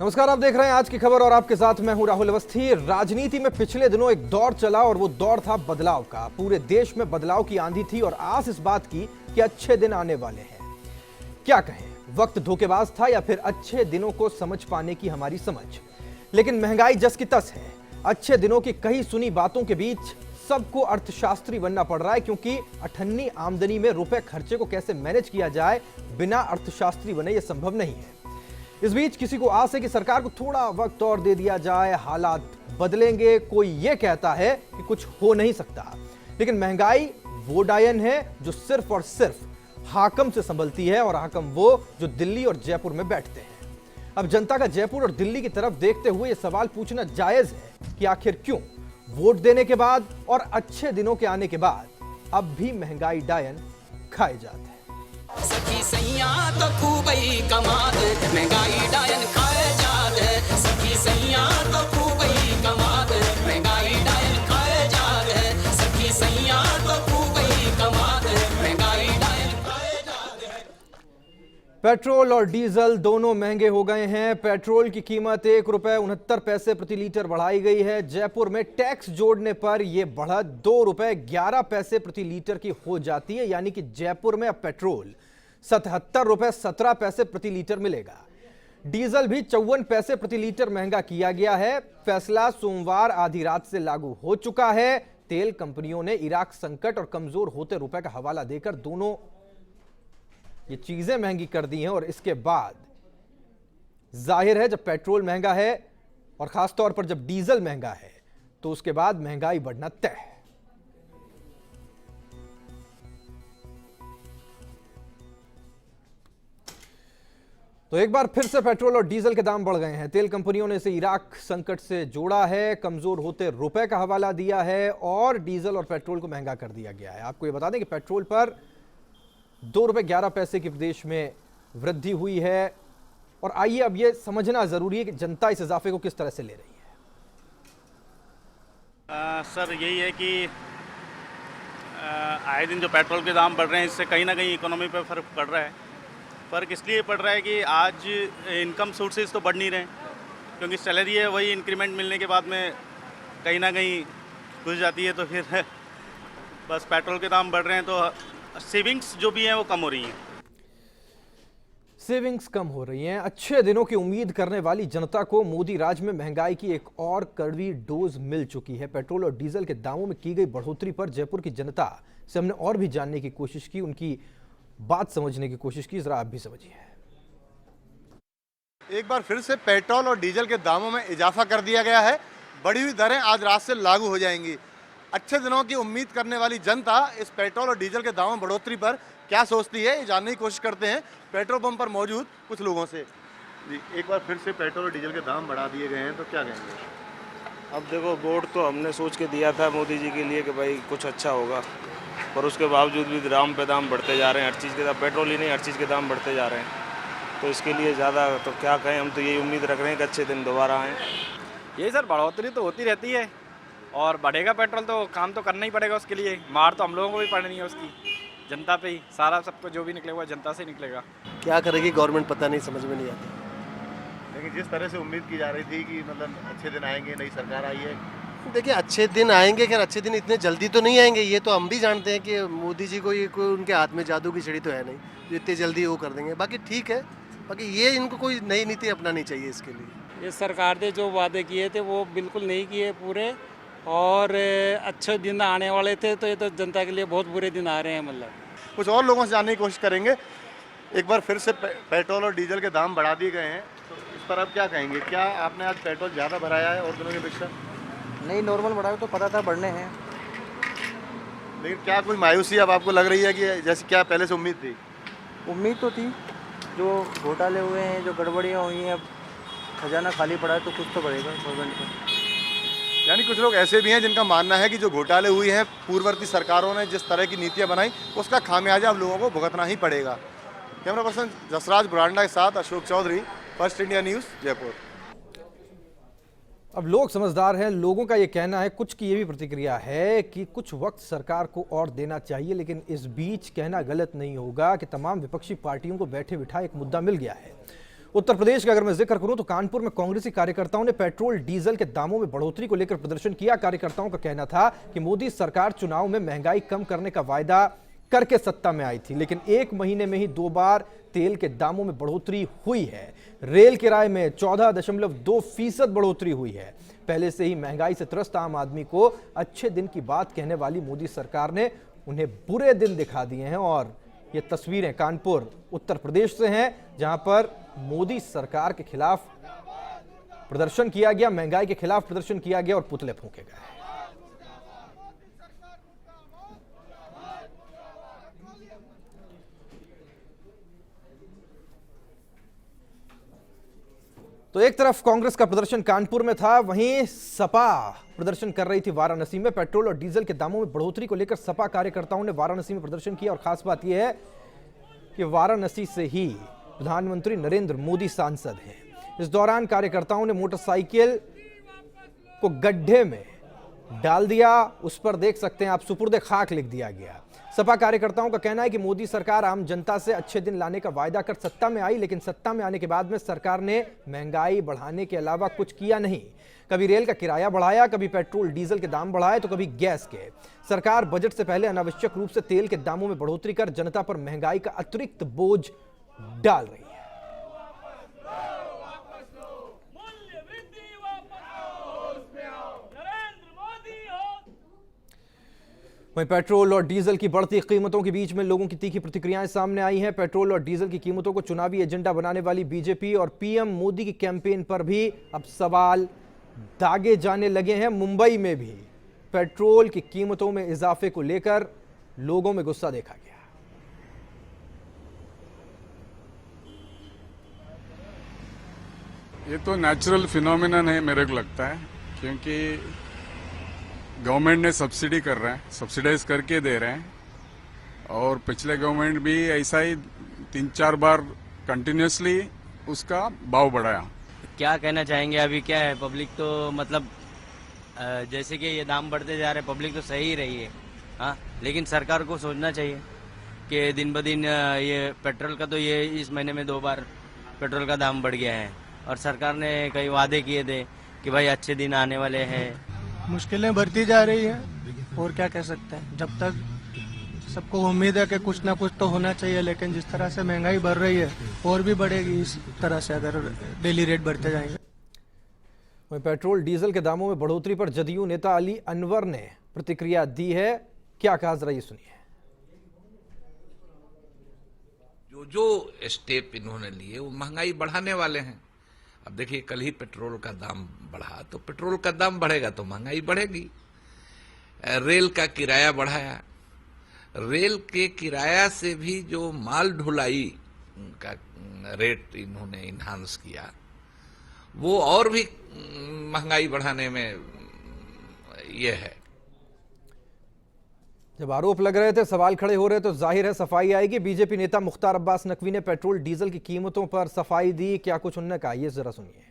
नमस्कार, आप देख रहे हैं आज की खबर और आपके साथ मैं हूं राहुल अवस्थी। राजनीति में पिछले दिनों एक दौर चला और वो दौर था बदलाव का। पूरे देश में बदलाव की आंधी थी और आस इस बात की कि अच्छे दिन आने वाले हैं। क्या कहें, वक्त धोखेबाज था या फिर अच्छे दिनों को समझ पाने की हमारी समझ। लेकिन महंगाई जस की तस है। अच्छे दिनों की कही सुनी बातों के बीच सबको अर्थशास्त्री बनना पड़ रहा है, क्योंकि अठन्नी आमदनी में रुपए खर्चे को कैसे मैनेज किया जाए बिना अर्थशास्त्री बने यह संभव नहीं है। इस बीच किसी को आस है कि सरकार को थोड़ा वक्त और दे दिया जाए, हालात बदलेंगे। कोई यह कहता है कि कुछ हो नहीं सकता, लेकिन महंगाई वो डायन है जो सिर्फ और सिर्फ हाकम से संभलती है, और हाकम वो जो दिल्ली और जयपुर में बैठते हैं। अब जनता का जयपुर और दिल्ली की तरफ देखते हुए यह सवाल पूछना जायज है कि आखिर क्यों वोट देने के बाद और अच्छे दिनों के आने के बाद अब भी महंगाई डायन खाए जाते हैं। सखी सैया तो खूब ही कमाल, महंगाई डायन खाए जात है। सखी सैया तो खूब ही कमाल, महंगाई डायन खाए जात है। सखी सैया तो खूब ही कमाल, महंगाई डायन खाए जात है। पेट्रोल और डीजल दोनों महंगे हो गए हैं। पेट्रोल की कीमत ₹1.69 प्रति लीटर बढ़ाई गई है। जयपुर में टैक्स जोड़ने पर यह बढ़त ₹2.11 प्रति लीटर की हो जाती है, यानी कि जयपुर में अब पेट्रोल ₹77.17 प्रति लीटर मिलेगा। डीजल भी 54 पैसे प्रति लीटर महंगा किया गया है। फैसला सोमवार आधी रात से लागू हो चुका है। तेल कंपनियों ने इराक संकट और कमजोर होते रुपए का हवाला देकर दोनों ये चीजें महंगी कर दी हैं, और इसके बाद जाहिर है जब पेट्रोल महंगा है और खासतौर पर जब डीजल महंगा है तो उसके बाद महंगाई बढ़ना तय है। तो एक बार फिर से पेट्रोल और डीजल के दाम बढ़ गए हैं। तेल कंपनियों ने इसे इराक संकट से जोड़ा है, कमजोर होते रुपए का हवाला दिया है और डीजल और पेट्रोल को महंगा कर दिया गया है। आपको यह बता दें कि पेट्रोल पर ₹2.11 की प्रदेश में वृद्धि हुई है, और आइए अब यह समझना जरूरी है कि जनता इस इजाफे को किस तरह से ले रही है। सर यही है कि आए दिन जो पेट्रोल के दाम बढ़ रहे हैं, इससे कहीं ना कहीं इकोनॉमी पे फ़र्क पड़ रहा है। फ़र्क इसलिए पड़ रहा है कि आज इनकम सोर्सेज तो बढ़ नहीं रहे, क्योंकि सैलरी है वही इंक्रीमेंट मिलने के बाद में कहीं ना कहीं घुस जाती है, तो फिर बस पेट्रोल के दाम बढ़ रहे हैं तो सेविंग्स जो भी हैं वो कम हो रही हैं। सेविंग्स कम हो रही हैं। अच्छे दिनों की उम्मीद करने वाली जनता को मोदी राज में महंगाई की एक और कड़वी डोज मिल चुकी है। पेट्रोल और डीजल के दामों में की गई बढ़ोतरी पर जयपुर की जनता से हमने और भी जानने की कोशिश की, उनकी बात समझने की कोशिश की। जरा आप भी समझिए। एक बार फिर से पेट्रोल और डीजल के दामों में इजाफा कर दिया गया है। बढ़ी हुई दरें आज रात से लागू हो जाएंगी। अच्छे दिनों की उम्मीद करने वाली जनता इस पेट्रोल और डीजल के दामों में बढ़ोतरी पर क्या सोचती है, ये जानने की कोशिश करते हैं पेट्रोल पंप पर मौजूद कुछ लोगों से। जी, एक बार फिर से पेट्रोल और डीजल के दाम बढ़ा दिए गए हैं, तो क्या कहेंगे? अब देखो, वोट तो हमने सोच के दिया था मोदी जी के लिए कि भाई कुछ अच्छा होगा, पर उसके बावजूद भी दाम पे दाम बढ़ते जा रहे हैं। हर चीज़ के दाम, पेट्रोल ही नहीं हर चीज़ के दाम बढ़ते जा रहे हैं। तो इसके लिए ज़्यादा तो क्या कहें, हम तो यही उम्मीद रख रहे हैं कि अच्छे दिन दोबारा आएँ। यही सर, बढ़ोतरी तो होती रहती है और बढ़ेगा पेट्रोल तो काम तो करना ही पड़ेगा। उसके लिए मार तो हम लोगों को भी पड़नी है, उसकी जनता पे ही सारा सबको जो भी निकलेगा जनता से निकलेगा। क्या करेगी गवर्नमेंट पता नहीं, समझ में नहीं आती। लेकिन जिस तरह से उम्मीद की जा रही थी कि मतलब अच्छे दिन आएंगे, नई सरकार आई है। देखिए, अच्छे दिन आएंगे, खैर अच्छे दिन इतने जल्दी तो नहीं आएंगे। ये तो हम भी जानते हैं कि मोदी जी को ये कोई उनके हाथ में जादू की छड़ी तो है नहीं जो इतनी जल्दी वो कर देंगे। बाकी ठीक है, बाकी ये इनको कोई नई नीति अपनानी चाहिए इसके लिए। ये सरकार ने जो वादे किए थे वो बिल्कुल नहीं किए पूरे, और अच्छे दिन आने वाले थे, तो ये तो जनता के लिए बहुत बुरे दिन आ रहे हैं। मतलब कुछ और लोगों से जानने की कोशिश करेंगे। एक बार फिर से पेट्रोल और डीजल के दाम बढ़ा दिए गए हैं, तो इस पर आप क्या कहेंगे? क्या आपने आज पेट्रोल ज़्यादा भराया है और दिनों की अपेक्षा? नहीं, नॉर्मल बढ़ाया तो पता था बढ़ने हैं। लेकिन क्या कोई मायूसी अब आपको लग रही है कि जैसे क्या पहले से उम्मीद थी? उम्मीद तो थी, जो घोटाले हुए हैं, जो गड़बड़ियाँ हुई हैं, अब खजाना खाली पड़ा है तो कुछ तो बढ़ेगा गवर्नमेंट को। यानी कुछ लोग ऐसे भी हैं जिनका मानना है कि जो घोटाले हुए हैं, पूर्ववर्ती सरकारों ने जिस तरह की नीतियां बनाई, उसका खामियाजा अब लोगों को भुगतना ही पड़ेगा। कैमरा पर्सन जसराज बुरांडा के साथ Ashok Chaudhary, first India news, Jaipur. अब लोग समझदार हैं, लोगों का ये कहना है, कुछ की ये भी प्रतिक्रिया है कि कुछ वक्त सरकार को और देना चाहिए, लेकिन इस बीच कहना गलत नहीं होगा कि तमाम विपक्षी पार्टियों को बैठे बिठाए एक मुद्दा मिल गया है। उत्तर प्रदेश का अगर मैं जिक्र करूं तो कानपुर में कांग्रेसी कार्यकर्ताओं ने पेट्रोल डीजल के दामों में बढ़ोतरी को लेकर प्रदर्शन किया। कार्यकर्ताओं का कहना था कि मोदी सरकार चुनाव में महंगाई कम करने का वायदा करके सत्ता में आई थी, लेकिन 1 महीने में ही 2 बार तेल के दामों में बढ़ोतरी हुई है। रेल किराए में 14.2% बढ़ोतरी हुई है। पहले से ही महंगाई से त्रस्त आम आदमी को अच्छे दिन की बात कहने वाली मोदी सरकार ने उन्हें बुरे दिन दिखा दिए हैं। और ये तस्वीरें कानपुर उत्तर प्रदेश से हैं, जहां पर मोदी सरकार के खिलाफ प्रदर्शन किया गया, महंगाई के खिलाफ प्रदर्शन किया गया और पुतले फूंके गए। तो एक तरफ कांग्रेस का प्रदर्शन कानपुर में था, वहीं सपा प्रदर्शन कर रही थी वाराणसी में। पेट्रोल और डीजल के दामों में बढ़ोतरी को लेकर सपा कार्यकर्ताओं ने वाराणसी में प्रदर्शन किया और खास बात यह है कि वाराणसी से ही प्रधानमंत्री नरेंद्र मोदी सांसद हैं। इस दौरान कार्यकर्ताओं ने मोटरसाइकिल को गड्ढे में डाल दिया, उस पर देख सकते हैं आप सुपुर्दे खाक लिख दिया गया। सपा कार्यकर्ताओं का कहना है कि मोदी सरकार आम जनता से अच्छे दिन लाने का वायदा कर सत्ता में आई, लेकिन सत्ता में आने के बाद में सरकार ने महंगाई बढ़ाने के अलावा कुछ किया नहीं। कभी रेल का किराया बढ़ाया, कभी पेट्रोल डीजल के दाम बढ़ाए तो कभी गैस के। सरकार बजट से पहले अनावश्यक रूप से तेल के दामों में बढ़ोतरी कर जनता पर महंगाई का अतिरिक्त बोझ डाल रही है। वहीं पेट्रोल और डीजल की बढ़ती कीमतों के बीच में लोगों की तीखी प्रतिक्रियाएं सामने आई हैं। पेट्रोल और डीजल की कीमतों को चुनावी एजेंडा बनाने वाली बीजेपी और पीएम मोदी की कैंपेन पर भी अब सवाल दागे जाने लगे हैं। मुंबई में भी पेट्रोल की कीमतों में इजाफे को लेकर लोगों में गुस्सा देखा गया। ये तो नेचुरल फिनोमिनन है मेरे को लगता है, क्योंकि गवर्नमेंट ने सब्सिडी कर रहा है, सब्सिडाइज करके दे रहे हैं। और पिछले गवर्नमेंट भी ऐसा ही 3-4 बार कंटिन्यूसली उसका भाव बढ़ाया। क्या कहना चाहेंगे? अभी क्या है, पब्लिक तो मतलब जैसे कि ये दाम बढ़ते जा रहे हैं, पब्लिक तो सही ही रही है, हाँ, लेकिन सरकार को सोचना चाहिए कि दिन ब दिन ये पेट्रोल का तो ये इस महीने में 2 बार पेट्रोल का दाम बढ़ गया है और सरकार ने कई वादे किए थे कि भाई अच्छे दिन आने वाले हैं। मुश्किलें बढ़ती जा रही है और क्या कह सकते हैं। जब तक सबको उम्मीद है कि कुछ ना कुछ तो होना चाहिए, लेकिन जिस तरह से महंगाई बढ़ रही है और भी बढ़ेगी इस तरह से अगर डेली रेट बढ़ते जाएंगे। वहीं पेट्रोल डीजल के दामों में बढ़ोतरी पर जदयू नेता अली अनवर ने प्रतिक्रिया दी है। क्या कहा, जरा ये सुनिए। जो स्टेप इन्होंने लिए वो महंगाई बढ़ाने वाले हैं। अब देखिए, कल ही पेट्रोल का दाम बढ़ा तो पेट्रोल का दाम बढ़ेगा तो महंगाई बढ़ेगी। रेल का किराया बढ़ाया, रेल के किराया से भी जो माल ढुलाई का रेट इन्होंने इन्हांस किया, वो और भी महंगाई बढ़ाने में ये है। जब आरोप लग रहे थे, सवाल खड़े हो रहे तो जाहिर है सफाई आएगी। बीजेपी नेता मुख्तार अब्बास नकवी ने पेट्रोल डीजल की कीमतों पर सफाई दी। क्या कुछ उन्होंने कहा, ये जरा सुनिए।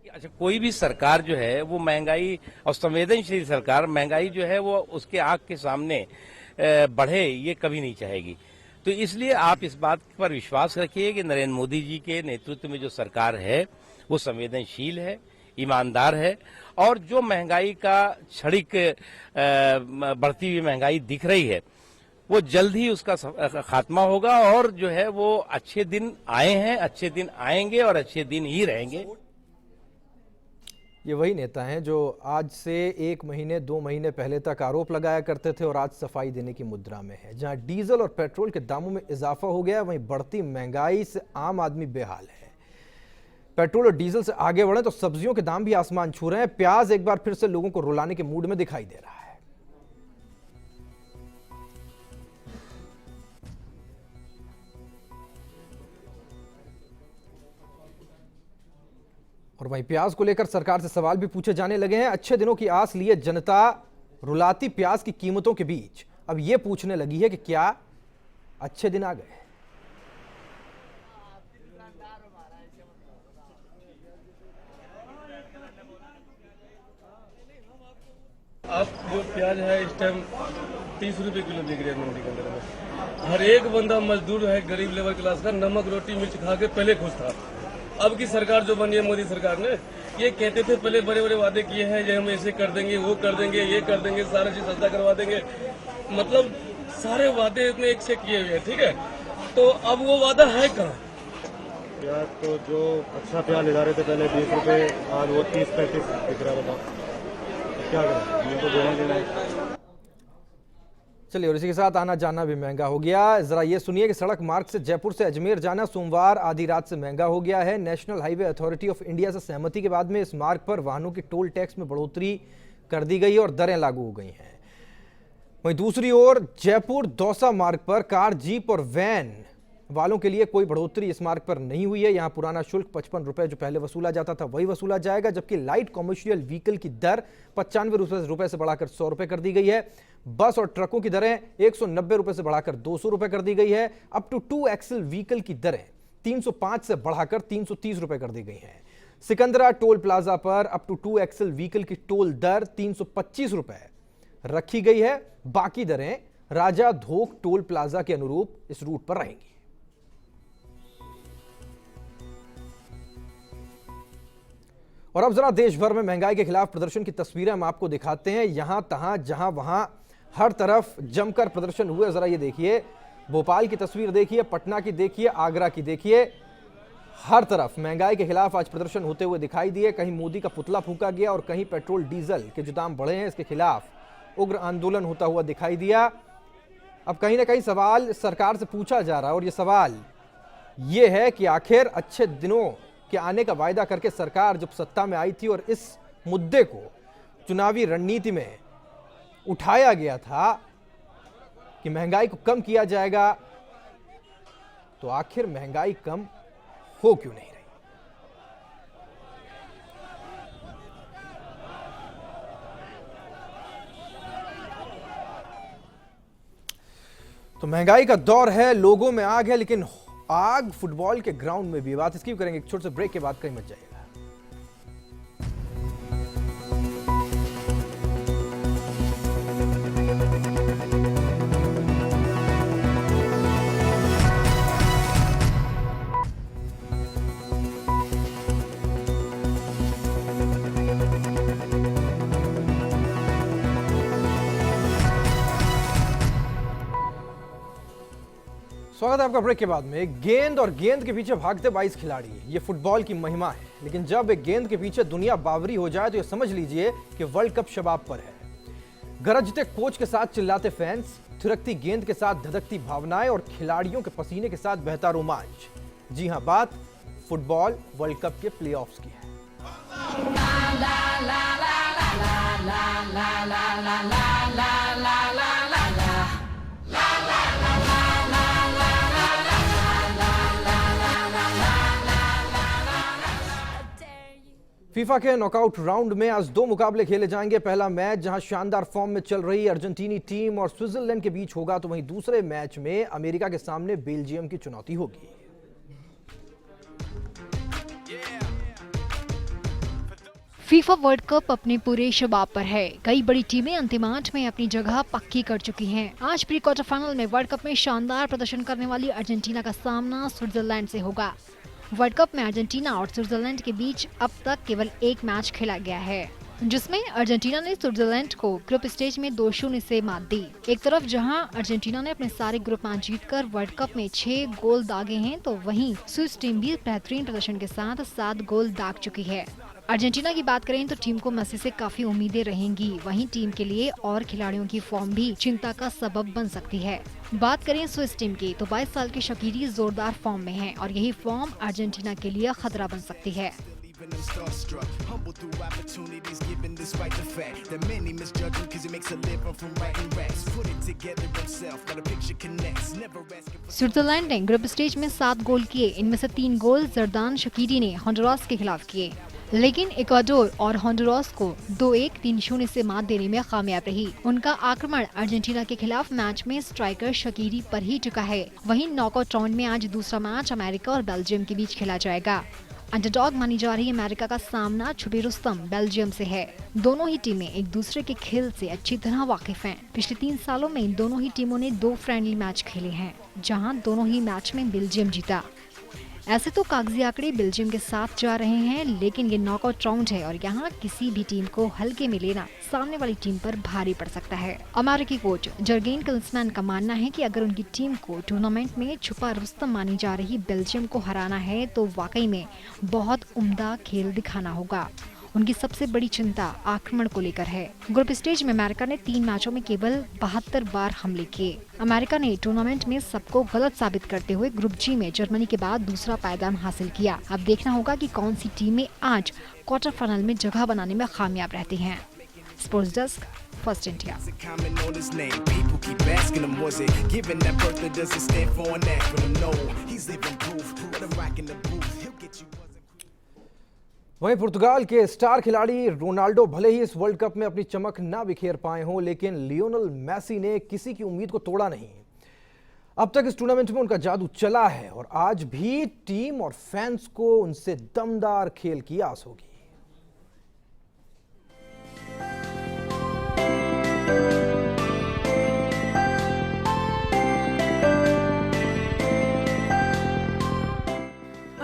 अच्छा, कोई भी सरकार जो है वो महंगाई और संवेदनशील सरकार महंगाई जो है वो उसके आंख के सामने बढ़े, ये कभी नहीं चाहेगी। तो इसलिए आप इस बात पर विश्वास रखिए कि नरेंद्र मोदी जी के नेतृत्व में जो सरकार है वो संवेदनशील है, ईमानदार है और जो महंगाई का क्षणिक बढ़ती हुई महंगाई दिख रही है वो जल्द ही उसका खात्मा होगा और जो है वो अच्छे दिन आए हैं, अच्छे दिन आएंगे और अच्छे दिन ही रहेंगे। ये वही नेता हैं जो आज से 1 महीने 2 महीने पहले तक आरोप लगाया करते थे और आज सफाई देने की मुद्रा में है। जहां डीजल और पेट्रोल के दामों में इजाफा हो गया, वहीं बढ़ती महंगाई से आम आदमी बेहाल है। पेट्रोल और डीजल से आगे बढ़े तो सब्जियों के दाम भी आसमान छू रहे हैं। प्याज एक बार फिर से लोगों को रुलाने के मूड में दिखाई दे रहा है। और वहीं प्याज को लेकर सरकार से सवाल भी पूछे जाने लगे हैं। अच्छे दिनों की आस लिए जनता रुलाती प्याज की कीमतों के बीच अब यह पूछने लगी है कि क्या अच्छे दिन आ गए। अब जो प्याज है इस टाइम 30 रुपए किलो बिक रही है मंडी के अंदर में। हर एक बंदा मजदूर है, गरीब लेबर क्लास का, नमक रोटी मिर्च खा के पहले खुश था। अब की सरकार जो बनी है मोदी सरकार ने, ये कहते थे पहले बड़े बड़े वादे किए हैं, ये हम ऐसे कर देंगे, वो कर देंगे, ये कर देंगे, सारा चीज सस्ता करवा देंगे, मतलब सारे वादे इतने एक से किए हुए हैं, ठीक है। तो अब वो वादा है कहाँ? प्याज तो जो अच्छा प्याज ले जा रहे थे पहले 20 रुपए, आज वो 30-35 बिक रहा है। बताओ क्या करें, इनको देना देना है। चलिए, और इसी के साथ आना जाना भी महंगा हो गया। जरा ये सुनिए कि सड़क मार्ग से जयपुर से अजमेर जाना सोमवार आधी रात से महंगा हो गया है। National highway authority of India से सहमति के बाद में इस मार्ग पर वाहनों की टोल टैक्स में बढ़ोतरी कर दी गई और दरें लागू हो गई हैं। वहीं दूसरी ओर जयपुर दौसा मार्ग पर कार, जीप और वैन वालों के लिए कोई बढ़ोतरी इस मार्ग पर नहीं हुई है। यहां पुराना शुल्क 55 रुपए जो पहले वसूला जाता था वही वसूला जाएगा, जबकि लाइट कॉमर्शियल व्हीकल की दर 95 रुपए से बढ़ाकर 100 रुपए कर दी गई है। बस और ट्रकों की दरें 190 रुपए से बढ़ाकर 200 रुपए कर दी गई है। अप टू 2 एक्सल व्हीकल की दरें 305 से बढ़ाकर 330 रुपए कर दी गई हैं। सिकंदरा टोल प्लाजा पर अप टू 2 एक्सल व्हीकल की टोल दर 325 रुपए रखी गई है। बाकी दरें राजा धोक टोल प्लाजा के अनुरूप इस रूट पर रहेंगी। और अब जरा देश भर में महंगाई के खिलाफ प्रदर्शन की तस्वीरें हम आपको दिखाते हैं। यहां तहां जहां वहां हर तरफ जमकर प्रदर्शन हुए। जरा ये देखिए, भोपाल की तस्वीर देखिए, पटना की देखिए, आगरा की देखिए, हर तरफ महंगाई के खिलाफ आज प्रदर्शन होते हुए दिखाई दिए। कहीं मोदी का पुतला फूंका गया और कहीं पेट्रोल डीजल के जो दाम बढ़े हैं इसके खिलाफ उग्र आंदोलन होता हुआ दिखाई दिया। अब कहीं ना कहीं सवाल सरकार से पूछा जा रहा है और ये सवाल ये है कि आखिर अच्छे दिनों के आने का वायदा करके सरकार जब सत्ता में आई थी और इस मुद्दे को चुनावी रणनीति में उठाया गया था कि महंगाई को कम किया जाएगा, तो आखिर महंगाई कम हो क्यों नहीं रही? तो महंगाई का दौर है, लोगों में आग है, लेकिन आग फुटबॉल के ग्राउंड में भी। बात इसकी भी करेंगे एक छोटे से ब्रेक के बाद, कहीं मत जाइएगा। स्वागत है आपका ब्रेक के बाद में। गेंद और गेंद के पीछे भागते 22 खिलाड़ी, ये फुटबॉल की महिमा है। लेकिन जब एक गेंद के पीछे दुनिया बावरी हो जाए तो ये समझ लीजिए कि वर्ल्ड कप शबाब पर है। गरजते कोच के साथ चिल्लाते फैंस, थिरकती गेंद के साथ धधकती भावनाएं और खिलाड़ियों के पसीने के साथ बहता रोमांच। जी हां, बात फुटबॉल वर्ल्ड कप के प्लेऑफ्स की है। फीफा के नॉकआउट राउंड में आज 2 मुकाबले खेले जाएंगे। पहला मैच जहां शानदार फॉर्म में चल रही अर्जेंटीनी टीम और स्विट्जरलैंड के बीच होगा, तो वहीं दूसरे मैच में अमेरिका के सामने बेल्जियम की चुनौती होगी। फीफा वर्ल्ड कप अपने पूरे शबाब पर है। कई बड़ी टीमें अंतिम 8 में अपनी जगह पक्की कर चुकी हैं। आज प्री क्वार्टर फाइनल में वर्ल्ड कप में शानदार प्रदर्शन करने वाली अर्जेंटीना का सामना स्विट्जरलैंड से होगा। वर्ल्ड कप में अर्जेंटीना और स्विट्जरलैंड के बीच अब तक केवल एक मैच खेला गया है, जिसमें अर्जेंटीना ने स्विट्जरलैंड को ग्रुप स्टेज में 2-0 से मात दी। एक तरफ जहां अर्जेंटीना ने अपने सारे ग्रुप मैच जीतकर वर्ल्ड कप में 6 गोल दागे हैं, तो वहीं स्विस टीम भी बेहतरीन प्रदर्शन के साथ 7 गोल दाग चुकी है। अर्जेंटीना की बात करें तो टीम को मेसी से काफी उम्मीदें रहेंगी। वहीं टीम के लिए और खिलाड़ियों की फॉर्म भी चिंता का सबब बन सकती है। बात करें स्विस टीम की तो 22 साल की शकीरी जोरदार फॉर्म में है और यही फॉर्म अर्जेंटीना के लिए खतरा बन सकती है। स्विट्जरलैंड ने ग्रुप स्टेज में 7 गोल किए, इनमें से 3 गोल जरदान शकीरी ने होंडुरास के खिलाफ किए, लेकिन इक्वाडोर और होंडुरास को 2-1, 3-0 से मात देने में कामयाब रही। उनका आक्रमण अर्जेंटीना के खिलाफ मैच में स्ट्राइकर शकीरी पर ही टिका है। वहीं नॉकआउट राउंड में आज दूसरा मैच अमेरिका और बेल्जियम के बीच खेला जाएगा। अंडरडॉग मानी जा रही अमेरिका का सामना छुपी रुस्तम बेल्जियम से है। दोनों ही टीमें एक दूसरे के खेल से अच्छी तरह वाकिफ हैं। पिछले 3 सालों में इन दोनों ही टीमों ने 2 फ्रेंडली मैच खेले हैं, जहां दोनों ही मैच में बेल्जियम जीता। ऐसे तो कागजी आंकड़े बेल्जियम के साथ जा रहे हैं, लेकिन ये नॉकआउट राउंड है और यहाँ किसी भी टीम को हल्के में लेना सामने वाली टीम पर भारी पड़ सकता है। अमेरिकी कोच जर्गेन क्लिंसमैन का मानना है कि अगर उनकी टीम को टूर्नामेंट में छुपा रुस्तम मानी जा रही बेल्जियम को हराना है तो वाकई में बहुत उम्दा खेल दिखाना होगा। उनकी सबसे बड़ी चिंता आक्रमण को लेकर है। ग्रुप स्टेज में अमेरिका ने 3 मैचों में केवल 72 बार हमले किए। अमेरिका ने टूर्नामेंट में सबको गलत साबित करते हुए ग्रुप जी में जर्मनी के बाद दूसरा पायदान हासिल किया। अब देखना होगा कि कौन सी टीमें आज क्वार्टर फाइनल में जगह बनाने में कामयाब रहती हैं। Sports desk, first India. वहीं पुर्तगाल के स्टार खिलाड़ी रोनाल्डो भले ही इस वर्ल्ड कप में अपनी चमक ना बिखेर पाए हों, लेकिन लियोनेल मेसी ने किसी की उम्मीद को तोड़ा नहीं। अब तक इस टूर्नामेंट में उनका जादू चला है और आज भी टीम और फैंस को उनसे दमदार खेल की आस होगी।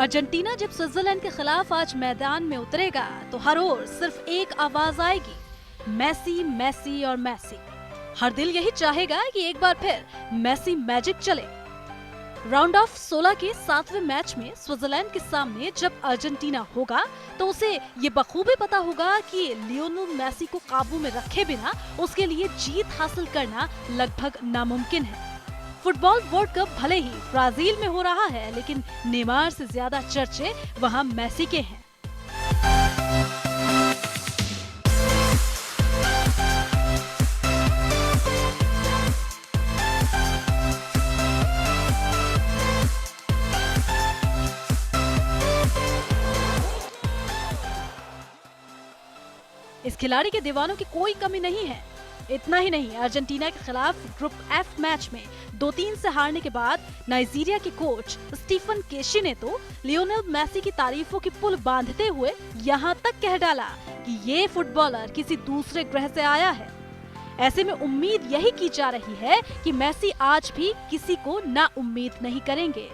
अर्जेंटीना जब स्विट्जरलैंड के खिलाफ आज मैदान में उतरेगा तो हर ओर सिर्फ एक आवाज आएगी, मेसी, मेसी और मेसी। हर दिल यही चाहेगा कि एक बार फिर मेसी मैजिक चले। राउंड ऑफ 16 के 7वें मैच में स्विट्जरलैंड के सामने जब अर्जेंटीना होगा तो उसे ये बखूबी पता होगा कि लियोनेल मेसी को काबू में रखे बिना उसके लिए जीत हासिल करना लगभग नामुमकिन है। फुटबॉल वर्ल्ड कप भले ही ब्राजील में हो रहा है, लेकिन नेमार से ज्यादा चर्चे वहां मेसी के हैं। इस खिलाड़ी के दीवानों की कोई कमी नहीं है। इतना ही नहीं, अर्जेंटीना के खिलाफ ग्रुप एफ मैच में 2-3 से हारने के बाद नाइजीरिया के कोच स्टीफन केशी ने तो लियोनेल मेसी की तारीफों की पुल बांधते हुए यहाँ तक कह डाला कि ये फुटबॉलर किसी दूसरे ग्रह से आया है। ऐसे में उम्मीद यही की जा रही है कि मेसी आज भी किसी को ना उम्मीद नहीं करेंगे।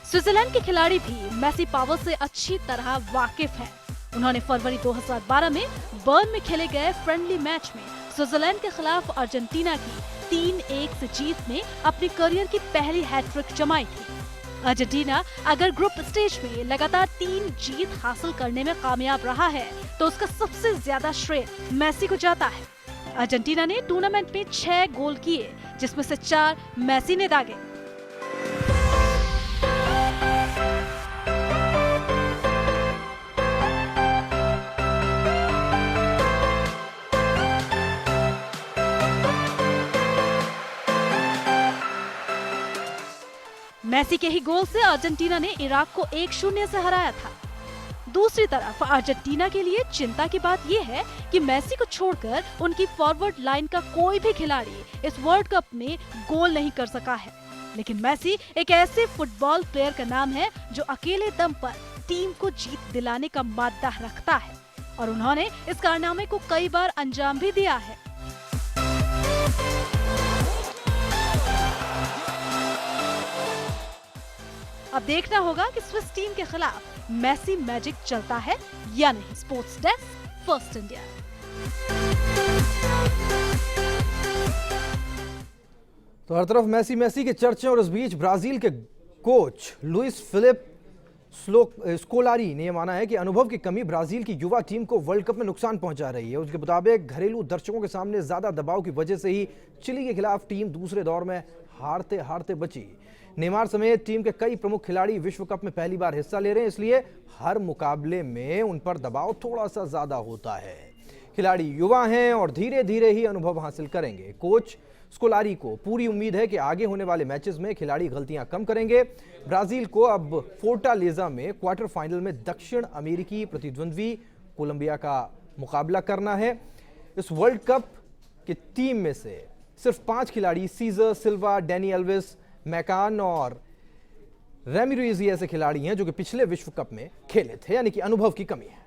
स्विट्जरलैंड के खिलाड़ी भी मेसी पावर से अच्छी तरह वाकिफ हैं। उन्होंने फरवरी 2012 में बर्न में खेले गए फ्रेंडली मैच में स्विट्जरलैंड के खिलाफ अर्जेंटीना की 3-1 से जीत में अपनी करियर की पहली हैट्रिक जमाई थी। अर्जेंटीना अगर ग्रुप स्टेज में लगातार 3 जीत हासिल करने में कामयाब रहा है तो उसका सबसे ज्यादा श्रेय मेसी को जाता है। अर्जेंटीना ने टूर्नामेंट में 6 गोल किए, जिसमें से 4 मेसी ने दागे। मेसी के ही गोल से अर्जेंटीना ने इराक को 1-0 से हराया था। दूसरी तरफ अर्जेंटीना के लिए चिंता की बात यह है कि मेसी को छोड़कर उनकी फॉरवर्ड लाइन का कोई भी खिलाड़ी इस वर्ल्ड कप में गोल नहीं कर सका है। लेकिन मेसी एक ऐसे फुटबॉल प्लेयर का नाम है जो अकेले दम पर टीम को जीत दिलाने का मादा रखता है और उन्होंने इस कारनामे को कई बार अंजाम भी दिया है। अब देखना होगा कि स्विस टीम के खिलाफ मेसी मैजिक चलता है या नहीं। Sports desk, first India. तो हर तरफ मेसी मेसी के चर्चे और इस बीच ब्राजील के कोच लुइस फिलिप स्कोलारी ने माना है कि अनुभव की कमी ब्राजील की युवा टीम को वर्ल्ड कप में नुकसान पहुंचा रही है। उसके मुताबिक घरेलू दर्शकों के सामने ज्यादा दबाव की वजह से ही चिली के खिलाफ टीम दूसरे दौर में हारते हारते बची। नेमार समेत टीम के कई प्रमुख खिलाड़ी विश्व कप में पहली बार हिस्सा ले रहे हैं, इसलिए हर मुकाबले में उन पर दबाव थोड़ा सा ज्यादा होता है। खिलाड़ी युवा हैं और धीरे धीरे ही अनुभव हासिल करेंगे। कोच स्कोलारी को पूरी उम्मीद है कि आगे होने वाले मैचेस में खिलाड़ी गलतियां कम करेंगे। ब्राजील को अब फोर्टालेजा में क्वार्टर फाइनल में दक्षिण अमेरिकी प्रतिद्वंद्वी कोलंबिया का मुकाबला करना है। इस वर्ल्ड कप की टीम में से सिर्फ 5 खिलाड़ी सीजर, सिल्वा, डैनी एल्विस, मैकान और रेमिरेज ऐसे खिलाड़ी हैं जो कि पिछले विश्व कप में खेले थे, यानी कि अनुभव की कमी है।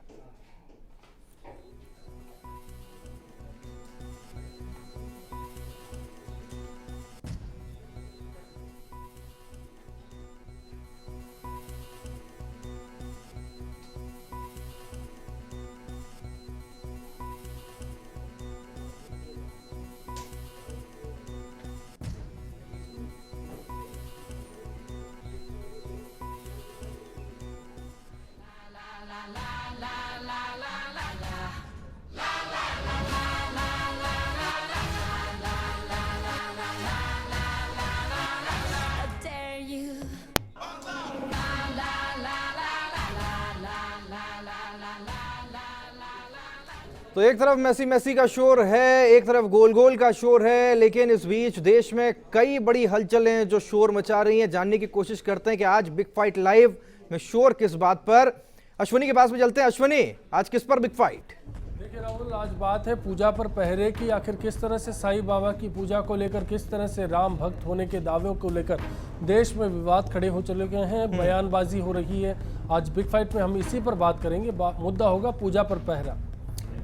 तो एक तरफ मेसी का शोर है, एक तरफ गोल का शोर है, लेकिन इस बीच देश में कई बड़ी हलचलें हैं जो शोर मचा रही हैं। जानने की कोशिश करते हैं कि आज बिग फाइट लाइव में शोर किस बात पर। अश्विनी के पास में चलते हैं। अश्विनी, आज किस पर बिग फाइट? देखिए राहुल, आज बात है पूजा पर पहरे की। आखिर किस तरह से साईं बाबा की पूजा को लेकर, किस तरह से राम भक्त होने के दावों को लेकर देश में विवाद खड़े हो चले गए हैं, बयानबाजी हो रही है। आज बिग फाइट में हम इसी पर बात करेंगे। मुद्दा होगा पूजा पर पहरा।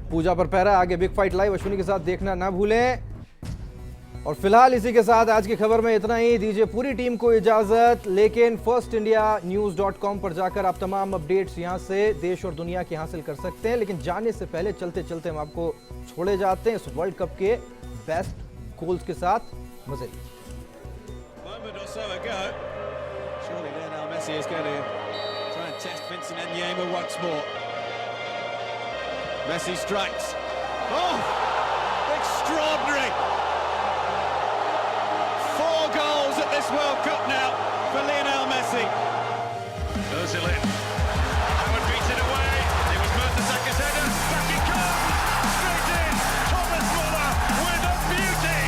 पूजा पर पहरा आगे बिग फाइट लाइव अश्विनी के साथ देखना ना भूलें। और फिलहाल इसी के साथ आज की खबर में इतना ही। दीजिए पूरी टीम को इजाजत, लेकिन firstindianews.com पर जाकर आप तमाम अपडेट्स यहां से देश और दुनिया की हासिल कर सकते हैं। लेकिन जाने से पहले चलते चलते हम आपको छोड़े जाते हैं इस वर्ल्ड कप के बेस्ट गोल्स के साथ। मजे Messi strikes. Oh, extraordinary. 4 goals at this World Cup now for Lionel Messi. Ozil in. Howard beats it away. It was Mertesacker header. Back it comes. Straight in. Thomas Muller with a beauty.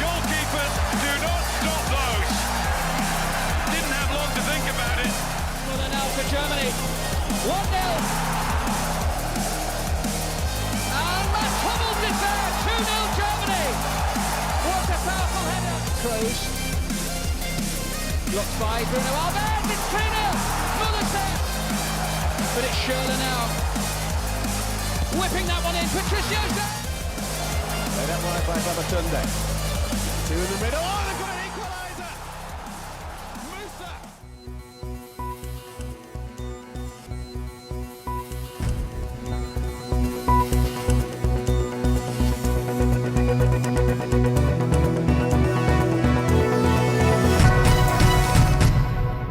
Goalkeepers do not stop those. Didn't have long to think about it. Muller now for Germany. 1-0. And Matt Hummels is there. 2-0 Germany. What a powerful header. Kroos. Blocked by Bruno Alves. It's 3-0. Muller's there. But it's Schürrle now. Whipping that one in. Patricio's there. Played out wide by Babatunde. 2 in the middle. Oh,